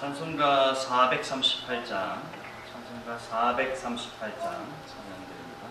찬송가 438장 찬양드립니다.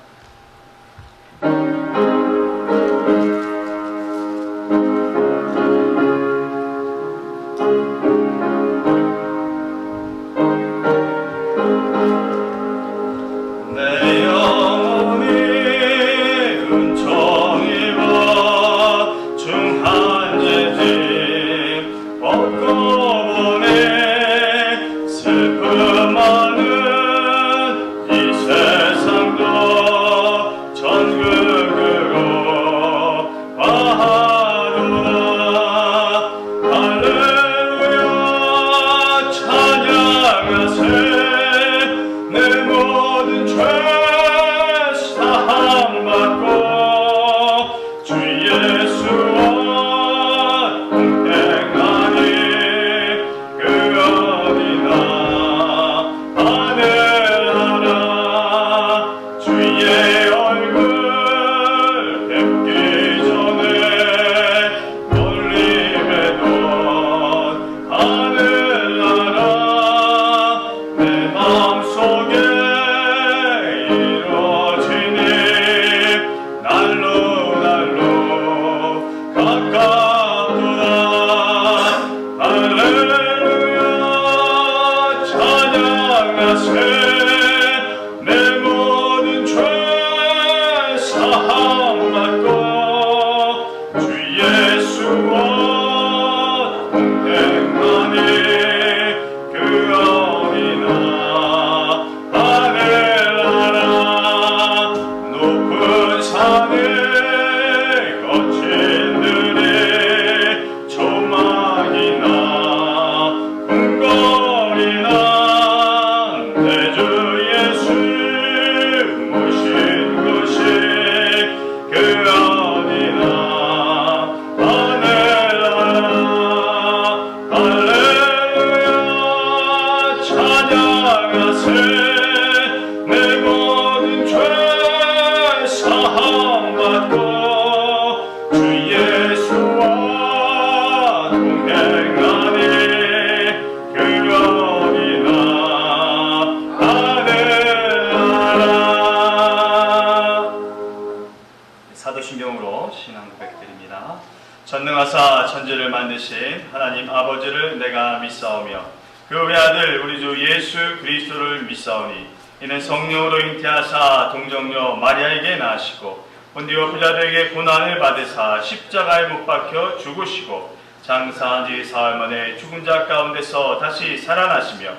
사도신경으로 신앙 고백드립니다. 전능하사 천지를 만드신 하나님 아버지를 내가 믿사오며 그 외아들 우리 주 예수 그리스도를 믿사오니 이는 성령으로 잉태하사 동정녀 마리아에게 낳으시고 본디오 빌라도에게 고난을 받으사 십자가에 못 박혀 죽으시고 장사한 지 사흘 만에 죽은 자 가운데서 다시 살아나시며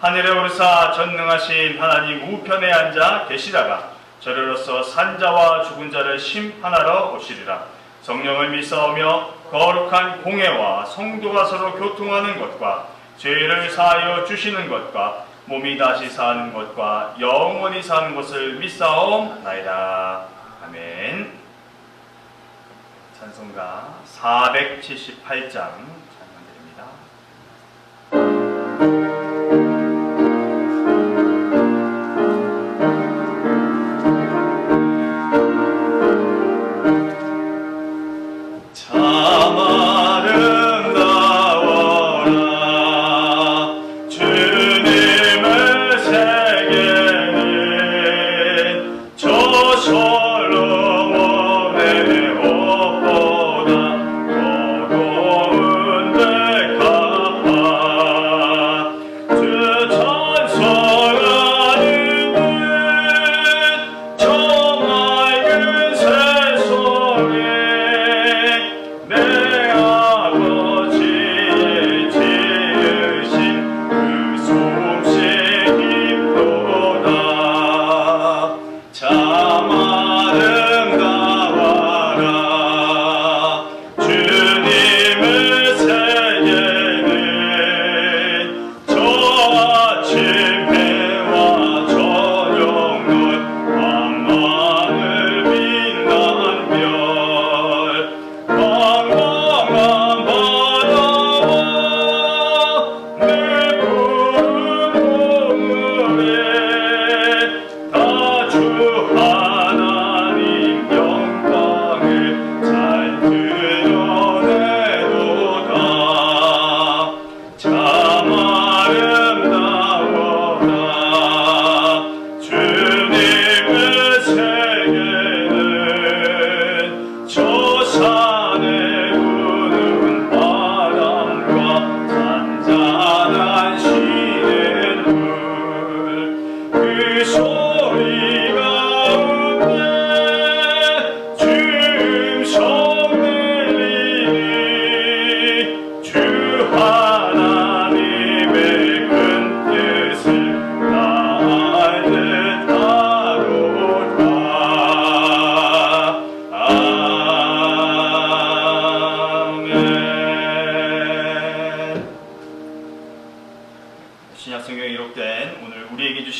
하늘에 오르사 전능하신 하나님 우편에 앉아 계시다가 저리로서 산자와 죽은 자를 심판하러 오시리라. 성령을 믿사오며 거룩한 공회와 성도가 서로 교통하는 것과 죄를 사하여 주시는 것과 몸이 다시 사는 것과 영원히 사는 것을 믿사옵나이다. 아멘. 찬송가 478장 찬양드립니다. 솔로몬의 옷보다 더 고운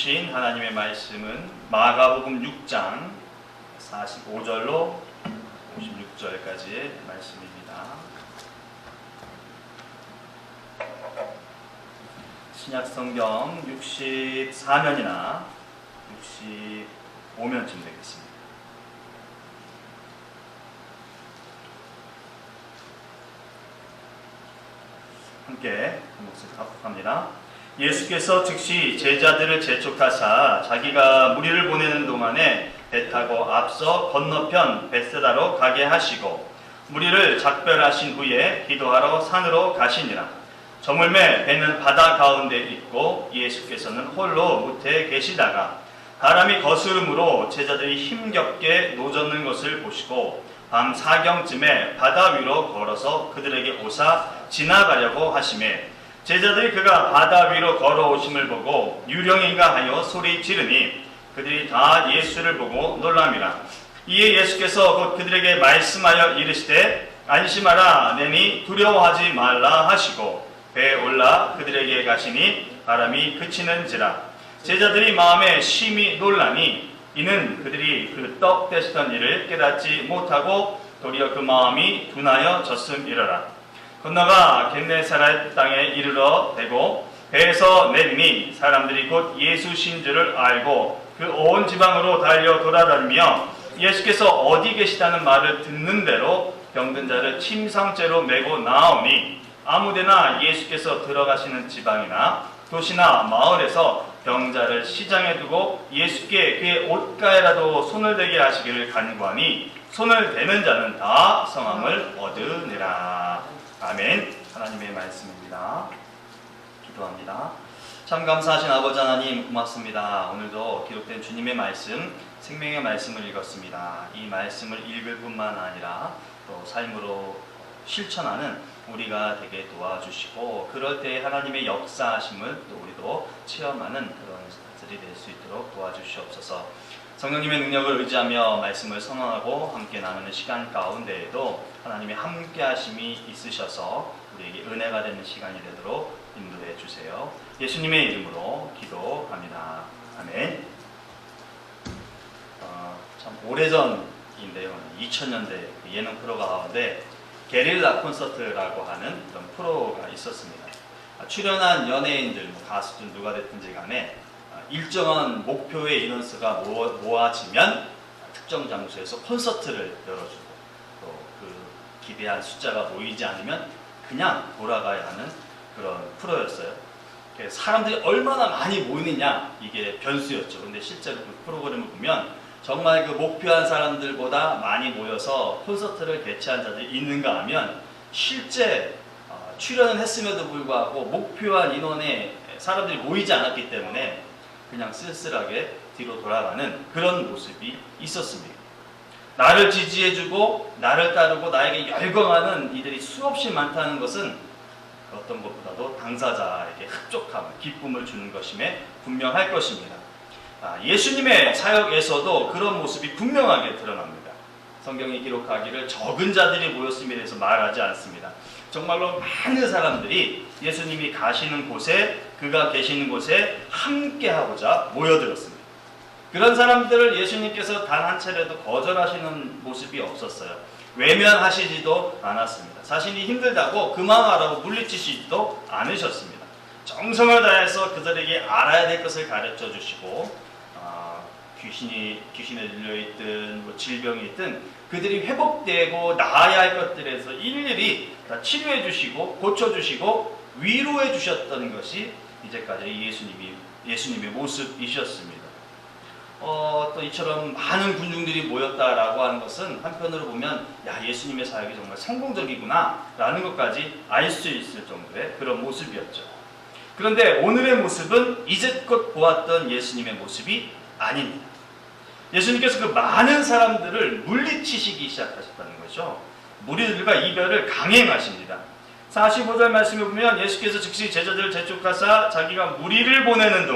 주신 하나님의 말씀은 마가복음 6장 45절로 56절까지의 말씀입니다. 신약성경 64면이나 65면쯤 되겠습니다. 함께 한 목소리 합독합니다. 예수께서 즉시 제자들을 재촉하사 자기가 무리를 보내는 동안에 배 타고 앞서 건너편 벳세다로 가게 하시고 무리를 작별하신 후에 기도하러 산으로 가시니라. 저물매 배는 바다 가운데 있고 예수께서는 홀로 무태에 계시다가 바람이 거스름으로 제자들이 힘겹게 노젓는 것을 보시고 밤 4경쯤에 바다 위로 걸어서 그들에게 오사 지나가려고 하시매 제자들이 그가 바다 위로 걸어오심을 보고 유령인가 하여 소리 지르니 그들이 다 예수를 보고 놀람이라. 이에 예수께서 곧 그들에게 말씀하여 이르시되 안심하라 내니 두려워하지 말라 하시고 배에 올라 그들에게 가시니 바람이 그치는지라. 제자들이 마음에 심히 놀라니 이는 그들이 그 떡 떼시던 일을 깨닫지 못하고 도리어 그 마음이 둔하여 졌음이러라. 건너가 겟네사렛 땅에 이르러 대고 배에서 내리니 사람들이 곧 예수신 줄을 알고 그 온 지방으로 달려 돌아다니며 예수께서 어디 계시다는 말을 듣는 대로 병든 자를 침상째로 메고 나오니 아무데나 예수께서 들어가시는 지방이나 도시나 마을에서 병자를 시장에 두고 예수께 그의 옷가에라도 손을 대게 하시기를 간구하니 손을 대는 자는 다 성함을 얻으니라. 아멘. 하나님의 말씀입니다. 기도합니다. 참 감사하신 아버지 하나님 고맙습니다. 오늘도 기록된 주님의 말씀, 생명의 말씀을 읽었습니다. 이 말씀을 읽을 뿐만 아니라 또 삶으로 실천하는 우리가 되게 도와주시고 그럴 때 하나님의 역사하심을 또 우리도 체험하는 그런 사람들이 될 수 있도록 도와주시옵소서. 성령님의 능력을 의지하며 말씀을 선언하고 함께 나누는 시간 가운데에도 하나님의 함께하심이 있으셔서 우리에게 은혜가 되는 시간이 되도록 인도해 주세요. 예수님의 이름으로 기도합니다. 아멘. 참 오래전인데요. 2000년대 예능 프로가 가운데 게릴라 콘서트라고 하는 그런 프로가 있었습니다. 출연한 연예인들, 가수들 누가 됐든지 간에 일정한 목표의 인원수가 모아지면 특정 장소에서 콘서트를 열어주고 또 그 기대한 숫자가 모이지 않으면 그냥 돌아가야 하는 그런 프로였어요. 사람들이 얼마나 많이 모이느냐 이게 변수였죠. 근데 실제로 그 프로그램을 보면 정말 그 목표한 사람들보다 많이 모여서 콘서트를 개최한 자들이 있는가 하면 실제 출연은 했음에도 불구하고 목표한 인원에 사람들이 모이지 않았기 때문에 그냥 쓸쓸하게 뒤로 돌아가는 그런 모습이 있었습니다. 나를 지지해주고 나를 따르고 나에게 열광하는 이들이 수없이 많다는 것은 어떤 것보다도 당사자에게 흡족함, 기쁨을 주는 것임에 분명할 것입니다. 예수님의 사역에서도 그런 모습이 분명하게 드러납니다. 성경이 기록하기를 적은 자들이 모였음에 대해서 말하지 않습니다. 정말로 많은 사람들이 예수님이 가시는 곳에 그가 계시는 곳에 함께하고자 모여들었습니다. 그런 사람들을 예수님께서 단 한 차례도 거절하시는 모습이 없었어요. 외면하시지도 않았습니다. 자신이 힘들다고 그만하라고 물리치시지도 않으셨습니다. 정성을 다해서 그들에게 알아야 될 것을 가르쳐 주시고 귀신에 들려있든 질병이 있든 그들이 회복되고 나아야 할 것들에서 일일이 다 치료해 주시고 고쳐 주시고 위로해 주셨던 것이 이제까지 예수님의 모습이셨습니다. 또 이처럼 많은 군중들이 모였다라고 하는 것은 한편으로 보면 예수님의 사역이 정말 성공적이구나 라는 것까지 알 수 있을 정도의 그런 모습이었죠. 그런데 오늘의 모습은 이제껏 보았던 예수님의 모습이 아닙니다. 예수님께서 그 많은 사람들을 물리치시기 시작하셨다는 거죠. 무리들과 이별을 강행하십니다. 45절 말씀에 보면 예수께서 즉시 제자들을 재촉하사 자기가 무리를 보내는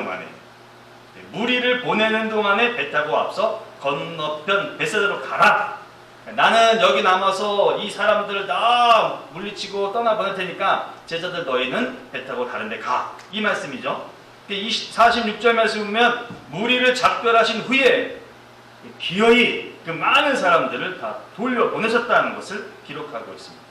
동안에 배 타고 앞서 건너편 벳세다로 가라. 나는 여기 남아서 이 사람들을 다 물리치고 떠나보낼 테니까 제자들 너희는 배 타고 다른 데 가. 이 말씀이죠. 46절 말씀 보면 무리를 작별하신 후에 기어이 그 많은 사람들을 다 돌려보내셨다는 것을 기록하고 있습니다.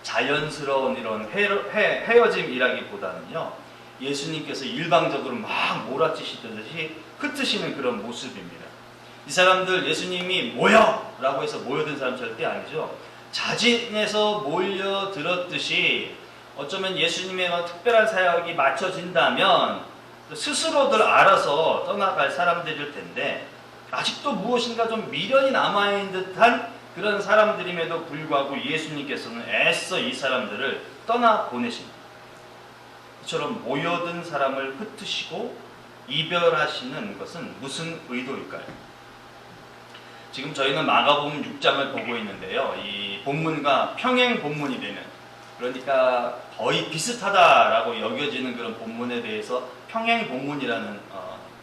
자연스러운 이런 헤어짐이라기보다는요, 예수님께서 일방적으로 막 몰아치시듯이 흩으시는 그런 모습입니다. 이 사람들 예수님이 모여! 라고 해서 모여든 사람 절대 아니죠. 자진해서 몰려들었듯이 어쩌면 예수님의 특별한 사역이 맞춰진다면 스스로들 알아서 떠나갈 사람들일 텐데, 아직도 무엇인가 좀 미련이 남아있는 듯한 그런 사람들임에도 불구하고 예수님께서는 애써 이 사람들을 떠나보내십니다. 이처럼 모여든 사람을 흩으시고 이별하시는 것은 무슨 의도일까요? 지금 저희는 마가복음 6장을 보고 있는데요. 이 본문과 평행 본문이 되는, 그러니까 거의 비슷하다라고 여겨지는 그런 본문에 대해서 평행 본문이라는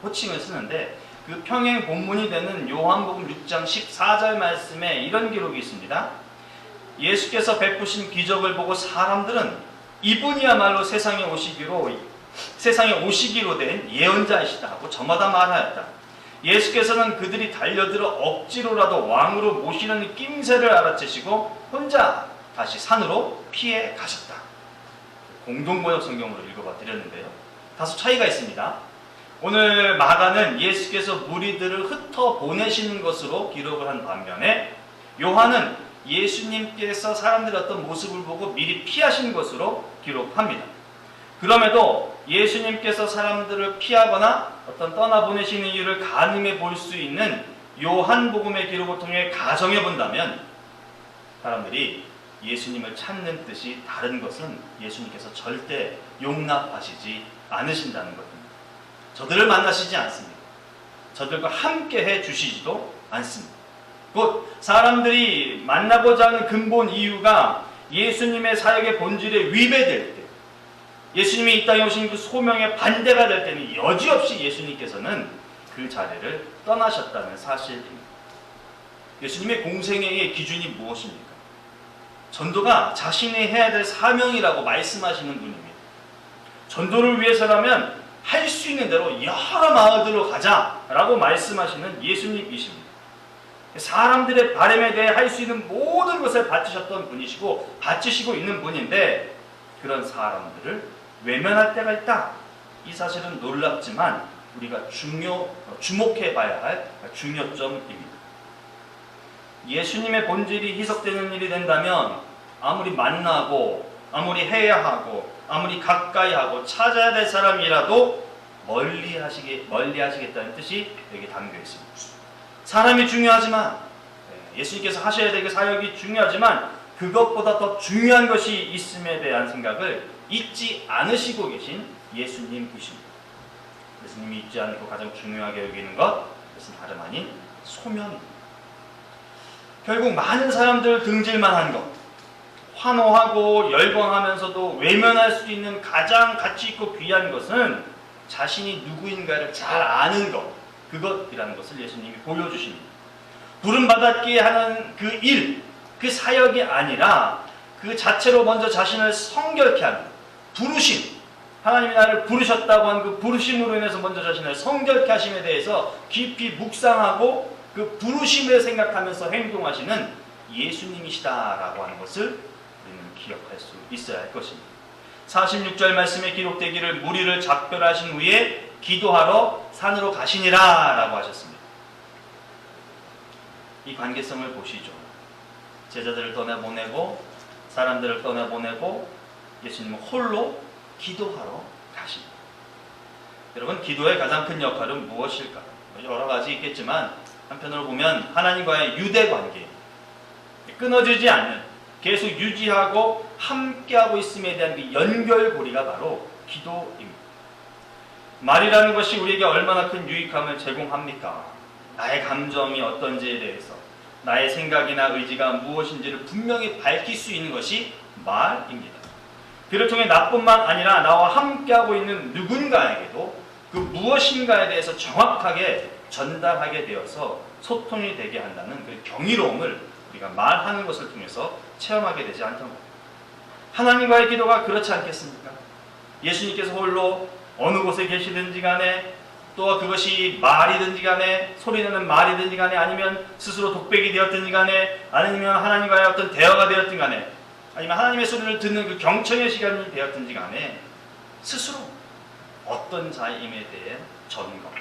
호칭을 쓰는데, 그 평행 본문이 되는 요한복음 6장 14절 말씀에 이런 기록이 있습니다. 예수께서 베푸신 기적을 보고 사람들은 이분이야말로 세상에 오시기로 된 예언자이시다 하고 저마다 말하였다. 예수께서는 그들이 달려들어 억지로라도 왕으로 모시는 낌새를 알아채시고 혼자 다시 산으로 피해 가셨다. 공동번역 성경으로 읽어봐 드렸는데요. 다소 차이가 있습니다. 오늘 마가는 예수께서 무리들을 흩어 보내시는 것으로 기록을 한 반면에, 요한은 예수님께서 사람들의 어떤 모습을 보고 미리 피하신 것으로 기록합니다. 그럼에도 예수님께서 사람들을 피하거나 어떤 떠나보내시는 이유를 가늠해 볼 수 있는 요한복음의 기록을 통해 가정해 본다면, 사람들이 예수님을 찾는 뜻이 다른 것은 예수님께서 절대 용납하시지 않으신다는 것입니다. 저들을 만나시지 않습니다. 저들과 함께 해 주시지도 않습니다. 곧 사람들이 만나고자 하는 근본 이유가 예수님의 사역의 본질에 위배될 때, 예수님이 이 땅에 오신 그 소명에 반대가 될 때는 여지없이 예수님께서는 그 자리를 떠나셨다는 사실입니다. 예수님의 공생애의 기준이 무엇입니까? 전도가 자신이 해야 될 사명이라고 말씀하시는 분입니다. 전도를 위해서라면 할 수 있는 대로 여러 마을들로 가자라고 말씀하시는 예수님이십니다. 사람들의 바람에 대해 할 수 있는 모든 것을 바치셨던 분이시고 바치시고 있는 분인데, 그런 사람들을 외면할 때가 있다. 이 사실은 놀랍지만 우리가 주목해 봐야 할 중요점입니다. 예수님의 본질이 희석되는 일이 된다면 아무리 만나고 아무리 해야 하고 아무리 가까이 하고 찾아야 될 사람이라도 멀리 하시겠다는 뜻이 여기 담겨 있습니다. 사람이 중요하지만, 예수님께서 하셔야 될 사역이 중요하지만 그것보다 더 중요한 것이 있음에 대한 생각을 잊지 않으시고 계신 예수님이십니다. 예수님이 잊지 않고 가장 중요하게 여기는 것, 그것은 다름 아닌 소명입니다. 결국 많은 사람들을 등질만 한 것, 환호하고 열광하면서도 외면할 수 있는 가장 가치 있고 귀한 것은 자신이 누구인가를 잘 아는 것, 그것이라는 것을 예수님이 보여주십니다. 부름받았기에 하는 그 일, 그 사역이 아니라 그 자체로 먼저 자신을 성결케 하는 부르심, 하나님이 나를 부르셨다고 한 그 부르심으로 인해서 먼저 자신을 성결케 하심에 대해서 깊이 묵상하고 그 부르심을 생각하면서 행동하시는 예수님이시다라고 하는 것을 우리는 기억할 수 있어야 할 것입니다. 46절 말씀에 기록되기를 무리를 작별하신 후에 기도하러 산으로 가시니라 라고 하셨습니다. 이 관계성을 보시죠. 제자들을 떠나보내고 사람들을 떠나보내고 예수님은 홀로 기도하러 가십니다. 여러분, 기도의 가장 큰 역할은 무엇일까요? 여러 가지 있겠지만 한편으로 보면 하나님과의 유대 관계, 끊어지지 않는, 계속 유지하고 함께하고 있음에 대한 그 연결고리가 바로 기도입니다. 말이라는 것이 우리에게 얼마나 큰 유익함을 제공합니까? 나의 감정이 어떤지에 대해서, 나의 생각이나 의지가 무엇인지를 분명히 밝힐 수 있는 것이 말입니다. 그를 통해 나뿐만 아니라 나와 함께하고 있는 누군가에게도 그 무엇인가에 대해서 정확하게 전달하게 되어서 소통이 되게 한다는 그 경이로움을 우리가 말하는 것을 통해서 체험하게 되지 않던가. 하나님과의 기도가 그렇지 않겠습니까? 예수님께서 홀로 어느 곳에 계시든지 간에, 또 그것이 말이든지 간에, 소리내는 말이든지 간에, 아니면 스스로 독백이 되었든지 간에, 아니면 하나님과의 어떤 대화가 되었든지 간에, 아니면 하나님의 소리를 듣는 그 경청의 시간이 되었든지 간에 스스로 어떤 자임에 대해 점검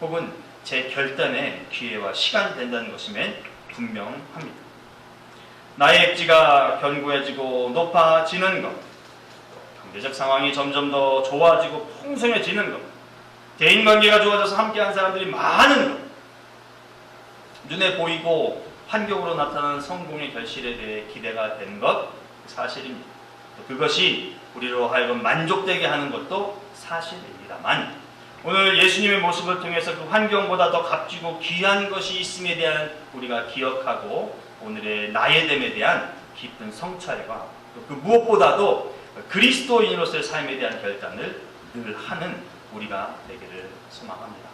혹은 제 결단의 기회와 시간이 된다는 것이면 분명합니다. 나의 입지가 견고해지고 높아지는 것, 경제적 상황이 점점 더 좋아지고 풍성해지는 것, 대인관계가 좋아져서 함께한 사람들이 많은 것, 눈에 보이고 환경으로 나타나는 성공의 결실에 대해 기대가 된 것 사실입니다. 또 그것이 우리로 하여금 만족되게 하는 것도 사실입니다만, 오늘 예수님의 모습을 통해서 그 환경보다 더 값지고 귀한 것이 있음에 대한 우리가 기억하고 오늘의 나의 됨에 대한 깊은 성찰과 또 그 무엇보다도 그리스도인으로서의 삶에 대한 결단을 늘 하는 우리가 되기를 소망합니다.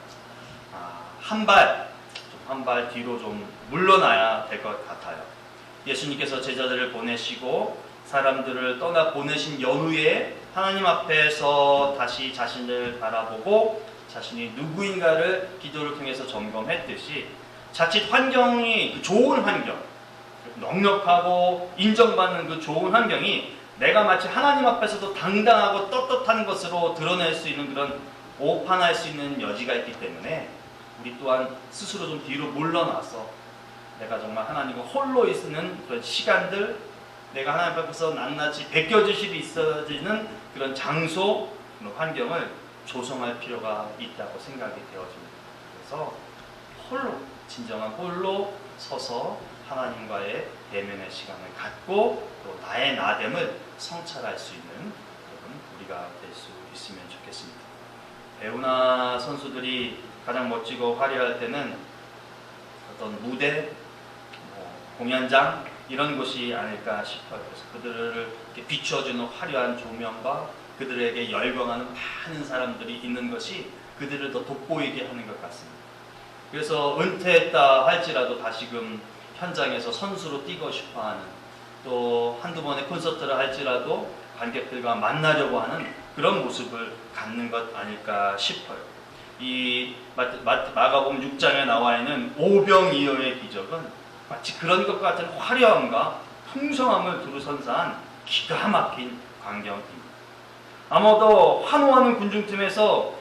한 발 뒤로 좀 물러나야 될 것 같아요. 예수님께서 제자들을 보내시고 사람들을 떠나 보내신 연후에 하나님 앞에서 다시 자신을 바라보고 자신이 누구인가를 기도를 통해서 점검했듯이, 자칫 환경이 그 좋은 환경, 넉넉하고 인정받는 그 좋은 환경이 내가 마치 하나님 앞에서도 당당하고 떳떳한 것으로 드러낼 수 있는 그런 오판할 수 있는 여지가 있기 때문에 우리 또한 스스로 좀 뒤로 물러나서 내가 정말 하나님과 홀로 있는 그런 시간들, 내가 하나님 앞에서 낱낱이 베껴주심이 있어지는 그런 장소, 그런 환경을 조성할 필요가 있다고 생각이 되어집니다. 그래서 홀로, 진정한 홀로 서서 하나님과의 대면의 시간을 갖고 또 나의 나됨을 성찰할 수 있는 그런 우리가 될 수 있으면 좋겠습니다. 배우나 선수들이 가장 멋지고 화려할 때는 어떤 무대, 공연장 이런 곳이 아닐까 싶어요. 그래서 그들을 이렇게 비춰주는 화려한 조명과 그들에게 열광하는 많은 사람들이 있는 것이 그들을 더 돋보이게 하는 것 같습니다. 그래서 은퇴했다 할지라도 다시금 현장에서 선수로 뛰고 싶어하는, 또 한두 번의 콘서트를 할지라도 관객들과 만나려고 하는 그런 모습을 갖는 것 아닐까 싶어요. 이 마가복음 6장에 나와 있는 오병이어의 기적은 마치 그런 것 같은 화려함과 풍성함을 두루선사한 기가 막힌 광경입니다. 아마도 환호하는 군중 틈에서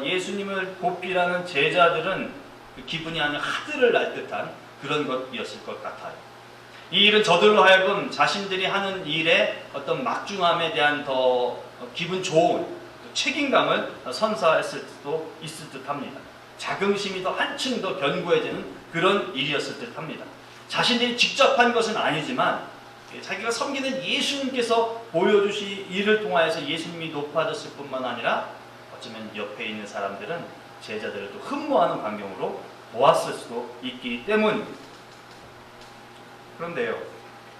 예수님을 보필하는 제자들은 그 기분이 아닌 하늘을 날 듯한 그런 것이었을 것 같아요. 이 일은 저들로 하여금 자신들이 하는 일의 어떤 막중함에 대한 더 기분 좋은 책임감을 선사했을 수도 있을 듯합니다. 자긍심이 더 한층 더 견고해지는 그런 일이었을 듯합니다. 자신들이 직접 한 것은 아니지만 자기가 섬기는 예수님께서 보여주신 일을 통하여서 예수님이 높아졌을 뿐만 아니라 어쩌면 옆에 있는 사람들은 제자들을 또 흠모하는 광경으로 보았을 수도 있기 때문입니다. 그런데요,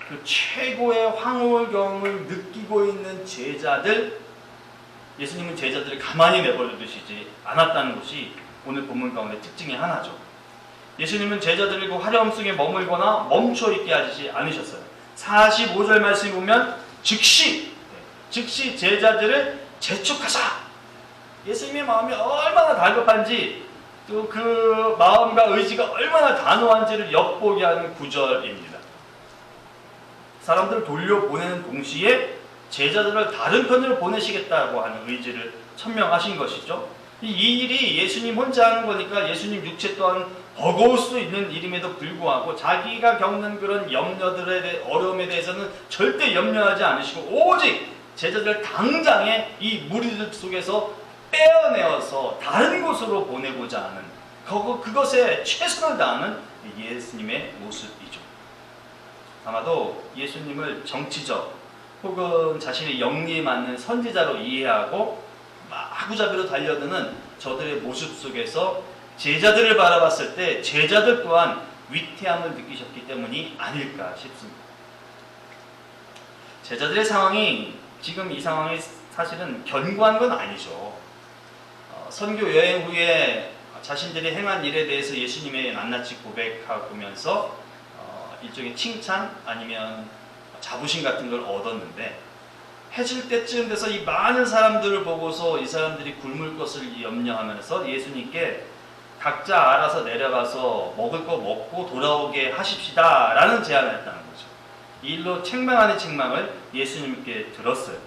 그 최고의 황홀경을 느끼고 있는 제자들, 예수님은 제자들을 가만히 내버려 두시지 않았다는 것이 오늘 본문 가운데 특징의 하나죠. 예수님은 제자들을 그 화려함 속에 머물거나 멈춰 있게 하지 않으셨어요. 45절 말씀을 보면 즉시 제자들을 재촉하사, 예수님의 마음이 얼마나 다급한지 또 그 마음과 의지가 얼마나 단호한지를 엿보게 하는 구절입니다. 사람들을 돌려보내는 동시에 제자들을 다른 편으로 보내시겠다고 하는 의지를 천명하신 것이죠. 이 일이 예수님 혼자 하는 거니까 예수님 육체 또한 버거울 수 있는 일임에도 불구하고 자기가 겪는 그런 어려움에 대해서는 절대 염려하지 않으시고 오직 제자들 당장에 이 무리들 속에서 빼어내어서 다른 곳으로 보내고자 하는 그것에 최선을 다하는 예수님의 모습이죠. 아마도 예수님을 정치적 혹은 자신의 영리에 맞는 선지자로 이해하고 마구잡이로 달려드는 저들의 모습 속에서 제자들을 바라봤을 때 제자들 또한 위태함을 느끼셨기 때문이 아닐까 싶습니다. 제자들의 상황이 지금 이 상황이 사실은 견고한 건 아니죠. 선교 여행 후에 자신들이 행한 일에 대해서 예수님의 낱낱이 고백하면서 일종의 칭찬 아니면 자부심 같은 걸 얻었는데 해질 때쯤 돼서 이 많은 사람들을 보고서 이 사람들이 굶을 것을 염려하면서 예수님께 각자 알아서 내려가서 먹을 거 먹고 돌아오게 하십시다 라는 제안을 했다는 거죠. 이 일로 책망 아닌 책망을 예수님께 들었어요.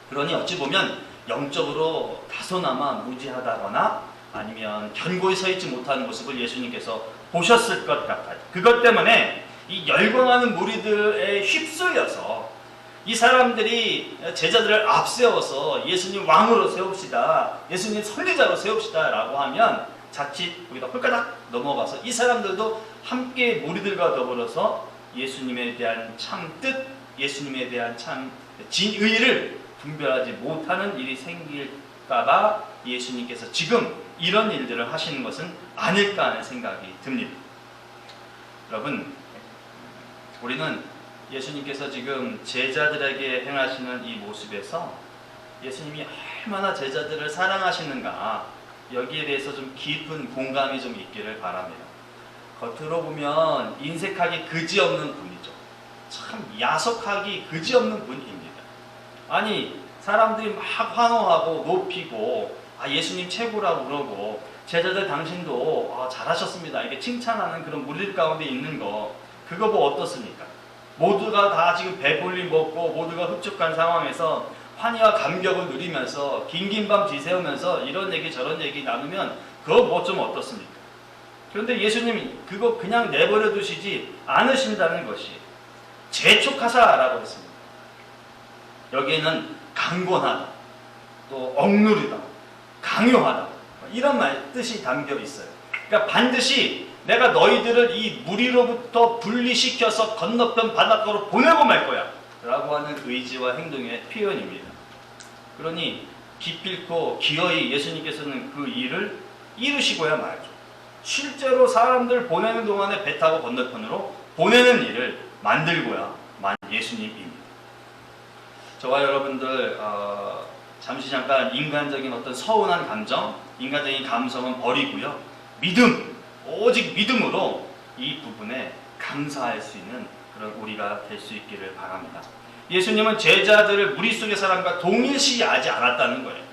그러니 어찌 보면 영적으로 다소나마 무지하다거나 아니면 견고히 서 있지 못하는 모습을 예수님께서 보셨을 것 같아요. 그것 때문에 이 열광하는 무리들에 휩쓸려서 이 사람들이 제자들을 앞세워서 예수님 왕으로 세웁시다, 예수님 선지자로 세웁시다 라고 하면 자칫 거기다 홀가닥 넘어가서 이 사람들도 함께 무리들과 더불어서 예수님에 대한 참 뜻, 예수님에 대한 참 진의를 분별하지 못하는 일이 생길까봐 예수님께서 지금 이런 일들을 하시는 것은 아닐까 하는 생각이 듭니다. 여러분, 우리는 예수님께서 지금 제자들에게 행하시는 이 모습에서 예수님이 얼마나 제자들을 사랑하시는가, 여기에 대해서 좀 깊은 공감이 좀 있기를 바랍니다. 겉으로 보면 인색하기 그지없는 분이죠. 참 야속하기 그지없는 분입니다. 아니, 사람들이 막 환호하고 높이고 예수님 최고라고 그러고 제자들 당신도 잘하셨습니다 이렇게 칭찬하는 그런 무리들 가운데 있는 거, 그거 뭐 어떻습니까? 모두가 다 지금 배불리 먹고 모두가 흡족한 상황에서 환희와 감격을 누리면서 긴긴 밤 지새우면서 이런 얘기 저런 얘기 나누면 그거 뭐 좀 어떻습니까? 그런데 예수님이 그거 그냥 내버려 두시지 않으신다는 것이 재촉하사라고 했습니다. 여기에는 강권하다, 또 억누르다, 강요하다, 이런 뜻이 담겨 있어요. 그러니까 반드시 내가 너희들을 이 무리로부터 분리시켜서 건너편 바닷가로 보내고 말 거야 라고 하는 의지와 행동의 표현입니다. 그러니 기필코 기어이 예수님께서는 그 일을 이루시고야 말죠. 실제로 사람들 보내는 동안에 배 타고 건너편으로 보내는 일을 만들고야 만 예수님입니다. 저와 여러분들 잠시 잠깐 인간적인 어떤 서운한 감정, 인간적인 감성은 버리고요. 믿음, 오직 믿음으로 이 부분에 감사할 수 있는 그런 우리가 될 수 있기를 바랍니다. 예수님은 제자들을 무리 속의 사람과 동일시하지 않았다는 거예요.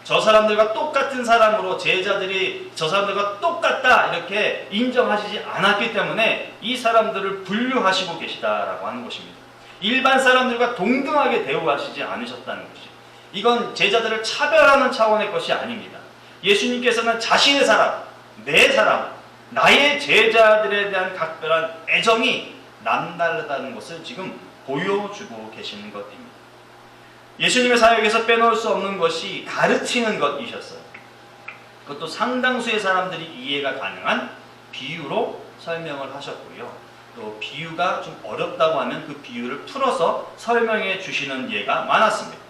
저 사람들과 똑같은 사람으로 제자들이 저 사람들과 똑같다 이렇게 인정하시지 않았기 때문에 이 사람들을 분류하시고 계시다라고 하는 것입니다. 일반 사람들과 동등하게 대우하시지 않으셨다는 것이, 이건 제자들을 차별하는 차원의 것이 아닙니다. 예수님께서는 자신의 사람, 내 사람, 나의 제자들에 대한 각별한 애정이 남다르다는 것을 지금 보여주고 계시는 것입니다. 예수님의 사역에서 빼놓을 수 없는 것이 가르치는 것이셨어요. 그것도 상당수의 사람들이 이해가 가능한 비유로 설명을 하셨고요. 또 비유가 좀 어렵다고 하면 그 비유를 풀어서 설명해 주시는 예가 많았습니다.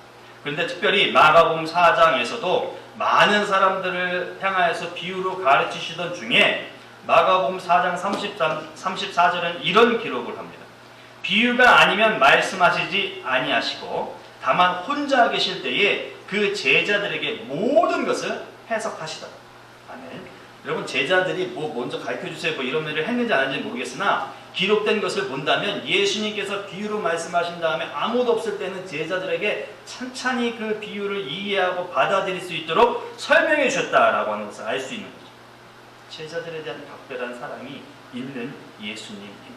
그런데 특별히 마가복음 4장에서도 많은 사람들을 향하여서 비유로 가르치시던 중에 마가복음 4장 34절은 이런 기록을 합니다. 비유가 아니면 말씀하시지 아니하시고 다만 혼자 계실 때에 그 제자들에게 모든 것을 해석하시더라. 아멘. 여러분, 제자들이 먼저 가르쳐주세요 이런 말을 했는지 안 했는지 모르겠으나 기록된 것을 본다면 예수님께서 비유로 말씀하신 다음에 아무도 없을 때는 제자들에게 찬찬히 그 비유를 이해하고 받아들일 수 있도록 설명해 주셨다라고 하는 것을 알 수 있는 거죠. 제자들에 대한 각별한 사랑이 있는 예수님입니다.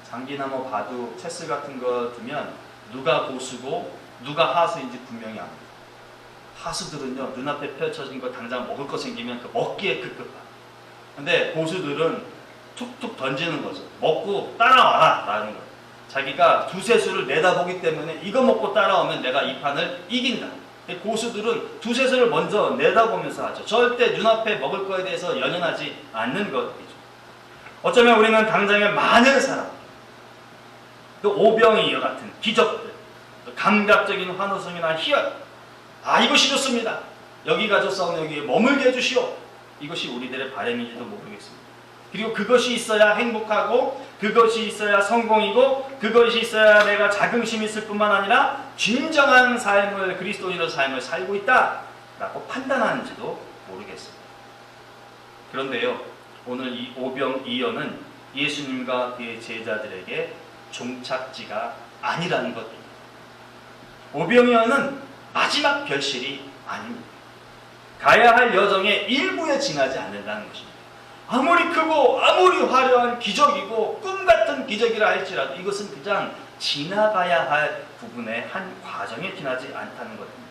장기나무 바둑, 체스 같은 거 두면 누가 고수고 누가 하수인지 분명히 압니다. 하수들은요, 눈앞에 펼쳐진 거 당장 먹을 거 생기면 그 먹기에 급급하다. 근데 고수들은 툭툭 던지는 거죠. 먹고 따라와라 라는 거예요. 자기가 두세 수를 내다보기 때문에 이거 먹고 따라오면 내가 이 판을 이긴다. 고수들은 두세 수를 먼저 내다보면서 하죠. 절대 눈앞에 먹을 거에 대해서 연연하지 않는 것이죠. 어쩌면 우리는 당장에 많은 사람, 또 오병이어 같은 기적들, 또 감각적인 환호성이나 희열, 이것이 좋습니다. 여기 가서 싸우는 여기에 머물게 해주시오. 이것이 우리들의 바람인지도 모르겠습니다. 그리고 그것이 있어야 행복하고 그것이 있어야 성공이고 그것이 있어야 내가 자긍심이 있을 뿐만 아니라 진정한 삶을, 그리스도인의 삶을 살고 있다라고 판단하는지도 모르겠습니다. 그런데요, 오늘 이 오병이어는 예수님과 그의 제자들에게 종착지가 아니라는 것입니다. 오병이어는 마지막 결실이 아닙니다. 가야 할 여정의 일부에 지나지 않는다는 것입니다. 아무리 크고 아무리 화려한 기적이고 꿈 같은 기적이라 할지라도 이것은 그냥 지나가야 할 부분의 한 과정에 지나지 않다는 것입니다.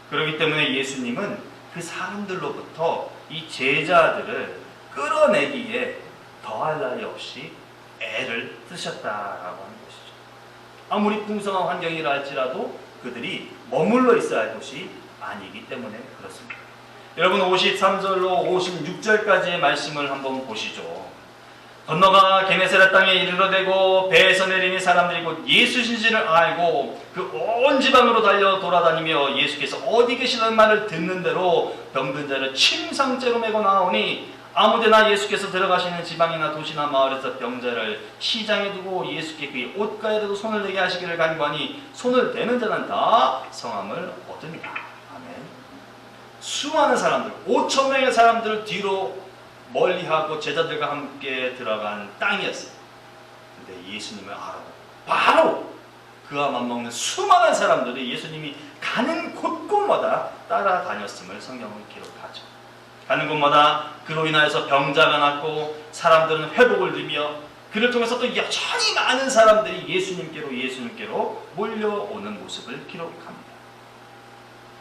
그렇기 때문에 예수님은 그 사람들로부터 이 제자들을 끌어내기에 더할 나위 없이 애를 쓰셨다라고 하는 것이죠. 아무리 풍성한 환경이라 할지라도 그들이 머물러 있어야 할 곳이 아니기 때문에 그렇습니다. 여러분 53절로 56절까지의 말씀을 한번 보시죠. 건너가 게네사렛 땅에 이르러대고 배에서 내리니 사람들이 곧 예수신지를 알고 그 온 지방으로 달려 돌아다니며 예수께서 어디 계시는 말을 듣는 대로 병든 자를 침상째로 메고 나오니 아무데나 예수께서 들어가시는 지방이나 도시나 마을에서 병자를 시장에 두고 예수께 그의 옷가에도 손을 대게 하시기를 간구하니 손을 대는 자는 다 성함을 얻으니라. 아멘. 수많은 사람들, 5천 명의 사람들을 뒤로 멀리하고 제자들과 함께 들어간 땅이었어요. 근데 예수님을 알아보고 바로 그와 맞먹는 수많은 사람들이 예수님이 가는 곳곳마다 따라다녔음을 성경은 기록하죠. 가는 곳마다 그로 인하여서 병자가 낫고 사람들은 회복을 누리며 그를 통해서 또 여전히 많은 사람들이 예수님께로 몰려오는 모습을 기록합니다.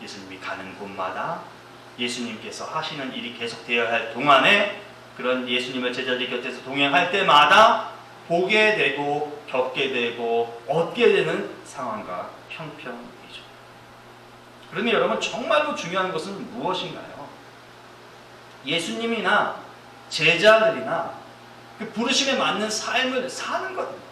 예수님이 가는 곳마다 예수님께서 하시는 일이 계속되어야 할 동안에 그런 예수님의 제자들 곁에서 동행할 때마다 보게 되고 겪게 되고 얻게 되는 상황과 형편이죠. 그러니 여러분 정말로 중요한 것은 무엇인가요? 예수님이나 제자들이나 그 부르심에 맞는 삶을 사는 겁니다.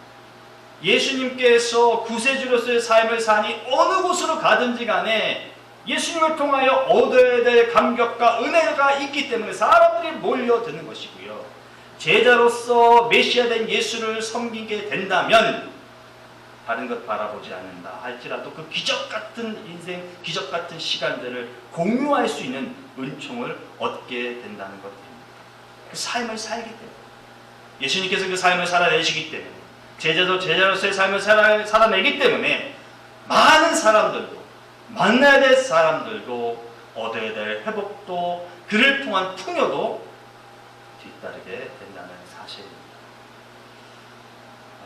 예수님께서 구세주로서의 삶을 사니 어느 곳으로 가든지 간에 예수님을 통하여 얻어야 될 감격과 은혜가 있기 때문에 사람들이 몰려드는 것이고요. 제자로서 메시아된 예수를 섬기게 된다면 다른 것 바라보지 않는다 할지라도 그 기적 같은 인생, 기적 같은 시간들을 공유할 수 있는 은총을 얻게 된다는 것입니다. 그 삶을 살기 때문에 예수님께서 그 삶을 살아내시기 때문에 제자로서의 삶을 살아내기 때문에 많은 사람들도 만나야 될 사람들도 얻어야 될 회복도 그를 통한 풍요도 뒤따르게 된다는 사실입니다.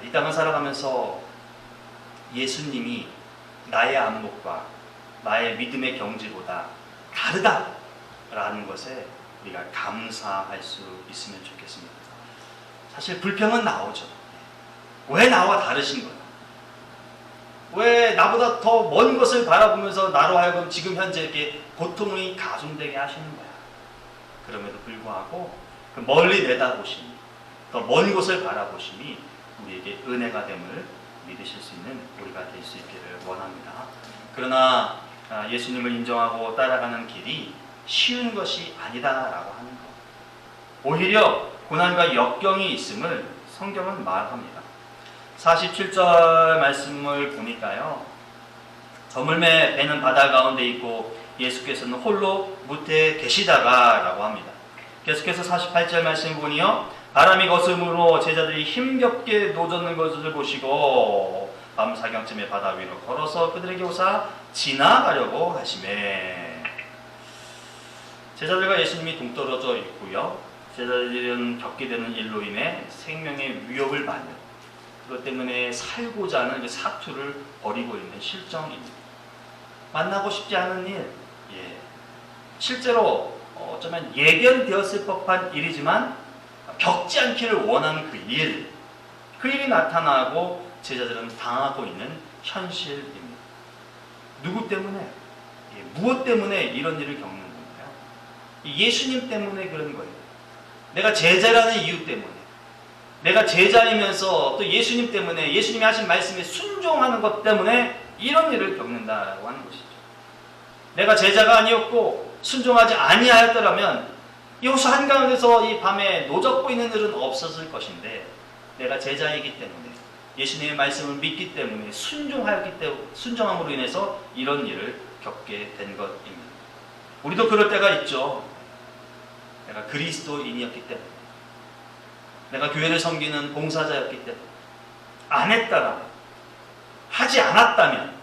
이 땅을 살아가면서 예수님이 나의 안목과 나의 믿음의 경지보다 다르다라는 것에 우리가 감사할 수 있으면 좋겠습니다. 사실 불평은 나오죠. 왜 나와 다르신 거야? 왜 나보다 더 먼 것을 바라보면서 나로 하여금 지금 현재 이렇게 고통이 가중되게 하시는 거야? 그럼에도 불구하고 그 멀리 내다보심이, 더 먼 곳을 바라보심이 우리에게 은혜가 됨을 믿으실 수 있는 우리가 될 수 있기를 원합니다. 그러나 예수님을 인정하고 따라가는 길이 쉬운 것이 아니다라고 하는 것. 오히려 고난과 역경이 있음을 성경은 말합니다. 47절 말씀을 보니까요. 저물매 배는 바다 가운데 있고 예수께서는 홀로 무태에 계시다가 라고 합니다. 계속해서 48절 말씀 보니요. 바람이 거스름으로 제자들이 힘겹게 노젓는 것을 보시고 밤 사경쯤에 바다 위로 걸어서 그들에게 오사 지나가려고 하시매. 제자들과 예수님이 동떨어져 있고요. 제자들은 겪게 되는 일로 인해 생명의 위협을 받는, 그것 때문에 살고자 하는 사투를 벌이고 있는 실정입니다. 만나고 싶지 않은 일, 실제로 어쩌면 예견되었을 법한 일이지만 겪지 않기를 원하는 그 일이 나타나고 제자들은 당하고 있는 현실입니다. 누구 때문에? 무엇 때문에 이런 일을 겪는 건가요? 예수님 때문에 그런 거예요. 내가 제자라는 이유 때문에, 내가 제자이면서 또 예수님 때문에, 예수님이 하신 말씀에 순종하는 것 때문에 이런 일을 겪는다라고 하는 것이죠. 내가 제자가 아니었고 순종하지 아니하였더라면 이 호수 한가운데서 이 밤에 노젓고 있는 일은 없었을 것인데, 내가 제자이기 때문에 예수님의 말씀을 믿기 때문에 순종함으로 인해서 이런 일을 겪게 된 것입니다. 우리도 그럴 때가 있죠. 내가 그리스도인이었기 때문에, 내가 교회를 섬기는 봉사자였기 때문에, 안 했다가, 하지 않았다면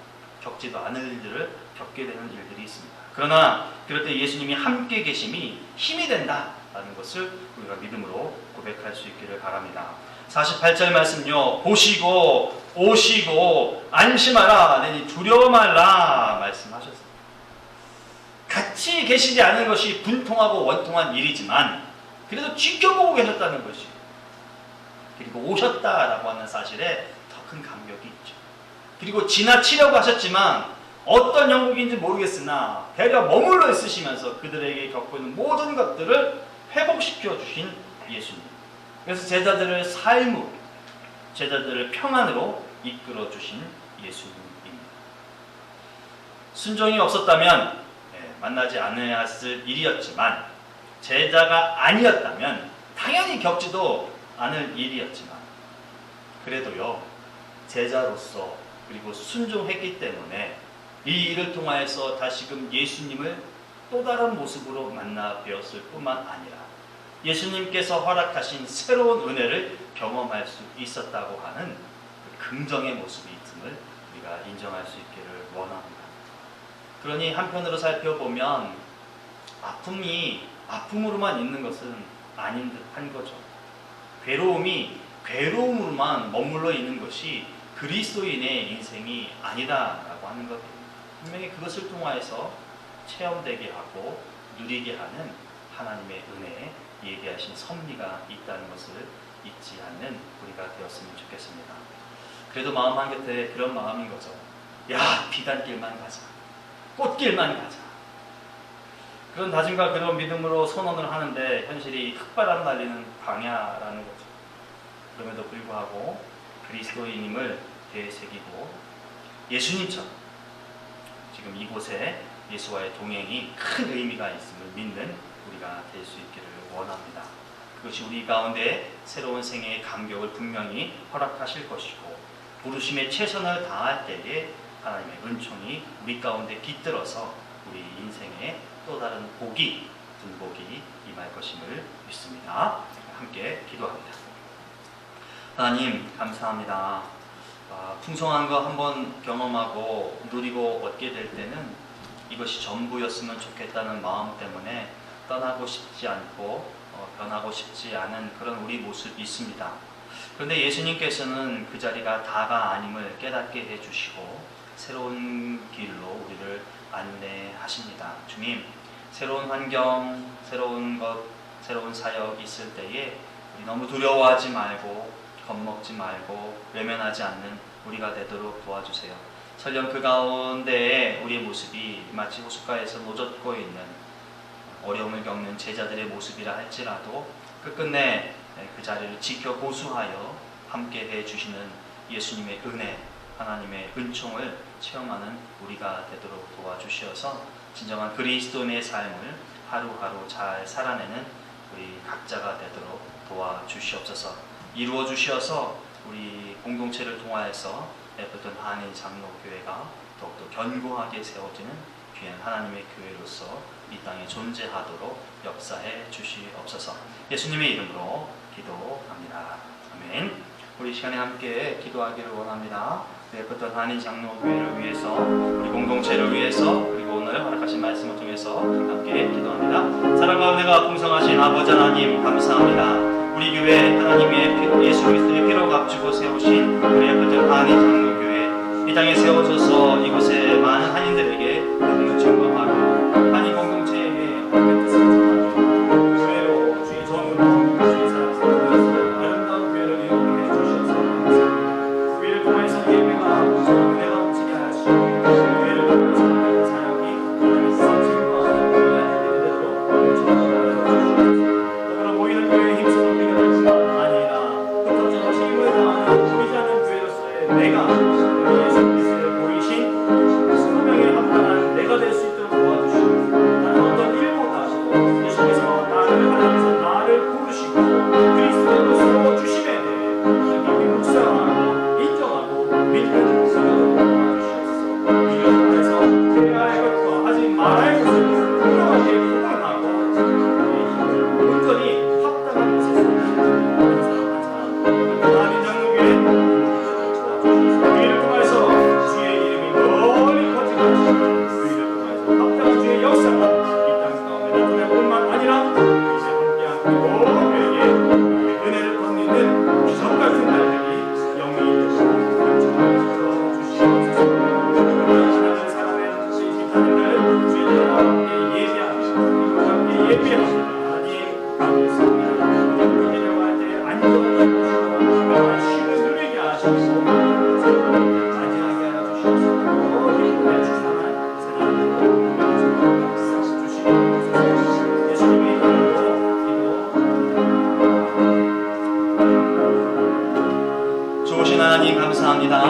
겪지도 않을 일들을 겪게 되는 일들이 있습니다. 그러나 그럴 때 예수님이 함께 계심이 힘이 된다라는 것을 우리가 믿음으로 고백할 수 있기를 바랍니다. 48절 말씀요. 보시고 오시고 안심하라 내니 두려워 말라 말씀하셨습니다. 같이 계시지 않은 것이 분통하고 원통한 일이지만 그래도 지켜보고 계셨다는 것이, 그리고 오셨다라고 하는 사실에 더 큰 감격이 있죠. 그리고 지나치려고 하셨지만 어떤 형국인지 모르겠으나 대려 머물러 있으시면서 그들에게 겪고 있는 모든 것들을 회복시켜 주신 예수님. 그래서 제자들을 삶으로, 제자들을 평안으로 이끌어 주신 예수님입니다. 순종이 없었다면 만나지 않았을 일이었지만, 제자가 아니었다면 당연히 겪지도 않을 일이었지만, 그래도요 제자로서 그리고 순종했기 때문에 이 일을 통하여서 다시금 예수님을 또 다른 모습으로 만나 뵈었을 뿐만 아니라 예수님께서 허락하신 새로운 은혜를 경험할 수 있었다고 하는 그 긍정의 모습이 있음을 우리가 인정할 수 있기를 원합니다. 그러니 한편으로 살펴보면 아픔이 아픔으로만 있는 것은 아닌 듯한 거죠. 괴로움이 괴로움으로만 머물러 있는 것이 그리스도인의 인생이 아니다라고 하는 것입니다. 분명히 그것을 통하여서 체험되게 하고 누리게 하는 하나님의 은혜에 예비하신 섭리가 있다는 것을 잊지 않는 우리가 되었으면 좋겠습니다. 그래도 마음 한곁에 그런 마음인 거죠. 야, 비단길만 가자, 꽃길만 가자. 그런 다짐과 그런 믿음으로 선언을 하는데 현실이 흙바람 날리는 광야라는 거죠. 그럼에도 불구하고 그리스도인임을 되새기고 예수님처럼 지금 이곳에 예수와의 동행이 큰 의미가 있음을 믿는 우리가 될 수 있기를 원합니다. 그것이 우리 가운데 새로운 생애의 감격을 분명히 허락하실 것이고, 부르심에 최선을 다할 때에 하나님의 은총이 우리 가운데 깃들어서 우리 인생에 또 다른 복이, 분복이 임할 것임을 믿습니다. 함께 기도합니다. 하나님 감사합니다. 풍성한 거 한번 경험하고 누리고 얻게 될 때는 이것이 전부였으면 좋겠다는 마음 때문에 떠나고 싶지 않고 변하고 싶지 않은 그런 우리 모습이 있습니다. 그런데 예수님께서는 그 자리가 다가 아님을 깨닫게 해주시고 새로운 길로 우리를 안내하십니다. 주님, 새로운 환경, 새로운 것, 새로운 사역 있을 때에 우리 너무 두려워하지 말고 겁먹지 말고 외면하지 않는 우리가 되도록 도와주세요. 설령 그 가운데에 우리의 모습이 마치 호숫가에서 노젓고 있는 어려움을 겪는 제자들의 모습이라 할지라도 끝끝내 그 자리를 지켜 고수하여 함께 해주시는 예수님의 은혜, 하나님의 은총을 체험하는 우리가 되도록 도와주시어서 진정한 그리스도인의 삶을 하루하루 잘 살아내는 우리 각자가 되도록 도와주시옵소서. 이루어 주시어서 우리 공동체를 통하여서 애프터 한인 장로교회가 더욱더 견고하게 세워지는 귀한 하나님의 교회로서 이 땅에 존재하도록 역사해 주시옵소서. 예수님의 이름으로 기도합니다. 아멘. 우리 시간에 함께 기도하기를 원합니다. 애프터 한인 장로교회를 위해서, 우리 공동체를 위해서, 그리고 오늘 허락하신 말씀을 통해서 함께 기도합니다. 사랑과 은혜가 풍성하신 아버지 하나님 감사합니다. 우리 교회 하나님의 예수 그리스도의 피로 값주고 세우신 우리 애프터 한인 장로교회 이 땅에 세워져서 이곳에 많은 한인들에게 복음을 증거하고 한인 공동체에게 교회로 주의 정으로 주의 사랑 세우면서 아름다운 교회를 이루게 해주셔서 감사합니다. 교회를 통해서 예배가 은혜가 넘치게 하시고 교회를 통해서 사역이 하나님께서 증거하는 교회가 되도록 축복하여 주시옵소서. 더불어 모이는 교회의 힘쓰는 우리가 되지만 아니라 흩어져서 책임을 다하는 보이지 않는 교회로서의 내가 예수 그리스도를 보이신 수명에 합당한 내가 될 수 있도록 도와주시고, 나는 어떤 일보다도 예수께서 나를 하나님께서 나를 부르시고 그리스도로 세워주심에 대해 우리 묵상하고 인정하고 믿는 모습으로 도와주시옵소서. 이를 통해서 해야 할 것과 하지 말아야 할 것을 분명하게 구분하고 온전히 합당한 곳에서 한사 한사 한인 장로교회 도와주시옵소서. 좋으신 하나님 감사합니다.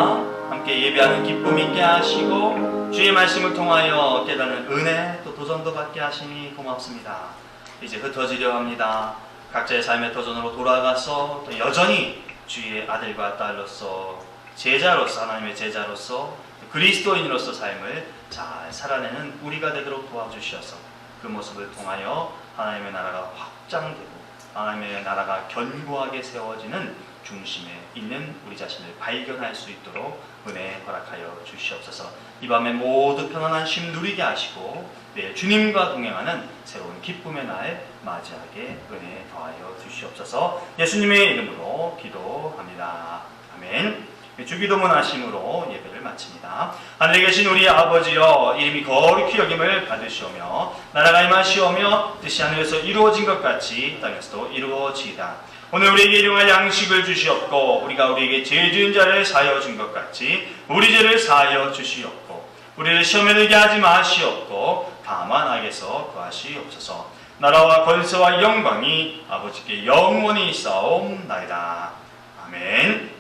함께 예배하는 기쁨 있게 하시고 주의 말씀을 통하여 깨닫는 은혜 또 도전도 받게 하시니 고맙습니다. 이제 흩어지려 합니다. 각자의 삶의 도전으로 돌아가서 또 여전히 주의 아들과 딸로서 제자로서 하나님의 제자로서 그리스도인으로서 삶을 잘 살아내는 우리가 되도록 도와주셔서 그 모습을 통하여 하나님의 나라가 확장되고 하나님의 나라가 견고하게 세워지는 중심에 있는 우리 자신을 발견할 수 있도록 은혜 허락하여 주시옵소서. 이 밤에 모두 편안한 쉼 누리게 하시고 내일 주님과 동행하는 새로운 기쁨의 날 맞이하게 은혜 더하여 주시옵소서. 예수님의 이름으로 기도합니다. 아멘. 주기도문 하심으로 예배를 마칩니다. 하늘에 계신 우리 아버지여, 이름이 거룩히 여김을 받으시오며 나라가 임하시오며 뜻이 하늘에서 이루어진 것 같이 땅에서도 이루어지이다. 오늘 우리에게 일용할 양식을 주시옵고 우리가 우리에게 죄 지은 자를 사하여 준 것 같이 우리 죄를 사하여 주시옵고 우리를 시험에 들게 하지 마시옵고 다만 악에서 구하시옵소서. 나라와 권세와 영광이 아버지께 영원히 있사옵나이다. 아멘.